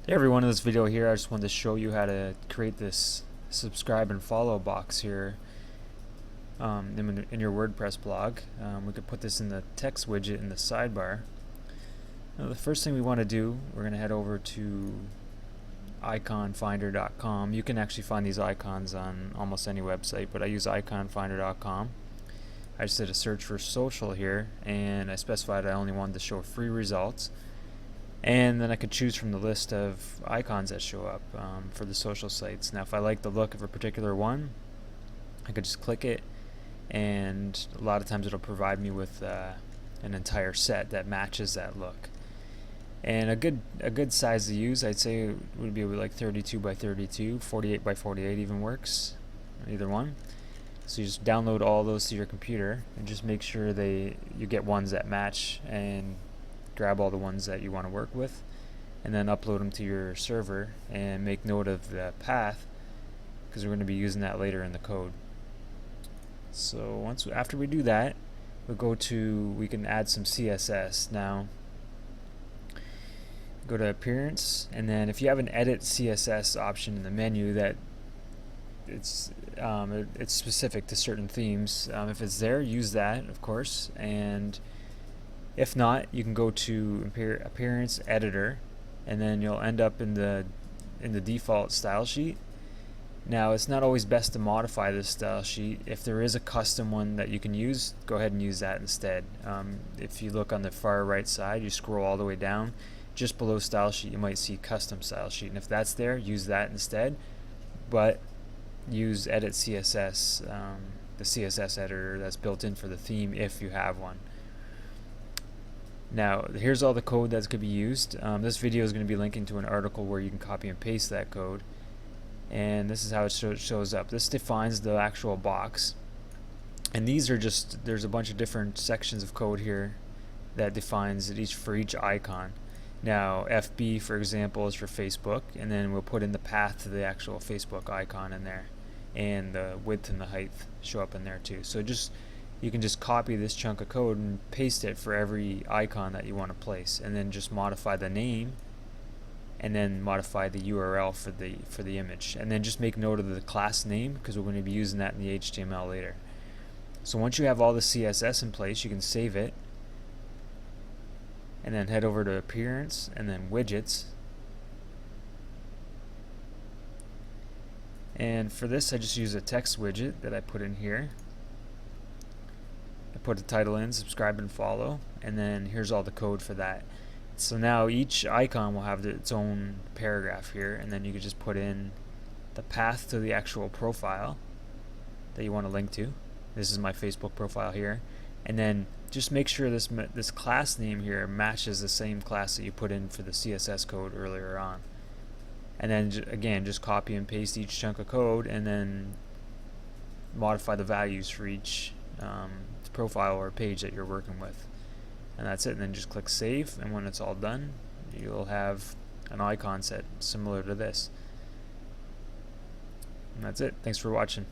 Hey everyone, in this video here I just wanted to show you how to create this subscribe and follow box here in your WordPress blog. We could put this in the text widget in the sidebar. Now the first thing we want to do, we're going to head over to iconfinder.com. You can actually find these icons on almost any website, but I use iconfinder.com. I just did a search for social here and I specified I only wanted to show free results. And then I could choose from the list of icons that show up for the social sites. Now if I like the look of a particular one, I could just click it, and a lot of times it'll provide me with an entire set that matches that look. And a good size to use, I'd say, would be like 32 by 32, 48 by 48 even works, either one. So you just download all those to your computer and just make sure you get ones that match, and grab all the ones that you want to work with and then upload them to your server and make note of the path, because we're going to be using that later in the code. So after we do that, we can add some CSS. Now go to appearance, and then if you have an edit CSS option in the menu, that it's specific to certain themes. If it's there, use that, of course, and if not, you can go to appearance editor, and then you'll end up in the default style sheet. Now it's not always best to modify this style sheet. If there is a custom one that you can use, go ahead and use that instead. If you look on the far right side, you scroll all the way down, just below style sheet you might see custom style sheet, and if that's there, use that instead. But use edit CSS, the CSS editor that's built in for the theme, if you have one. Now here's all the code that's going to be used. This video is going to be linking to an article where you can copy and paste that code, and this is how it shows up. This defines the actual box, and these are there's a bunch of different sections of code here that defines it for each icon. Now FB, for example, is for Facebook, and then we'll put in the path to the actual Facebook icon in there, and the width and the height show up in there too. So you can just copy this chunk of code and paste it for every icon that you want to place, and then just modify the name, and then modify the URL for the image, and then just make note of the class name, because we're going to be using that in the HTML later. So once you have all the CSS in place, you can save it, and then head over to appearance and then widgets. And for this, I just use a text widget that I put in here. I put the title in, subscribe and follow, and then here's all the code for that. So now each icon will have its own paragraph here, and then you can just put in the path to the actual profile that you want to link to. This is my Facebook profile here, and then just make sure this class name here matches the same class that you put in for the CSS code earlier on. And then again, just copy and paste each chunk of code, and then modify the values for each profile or page that you're working with, and that's it. And then just click save, and when it's all done, you'll have an icon set similar to this, and that's it. Thanks for watching.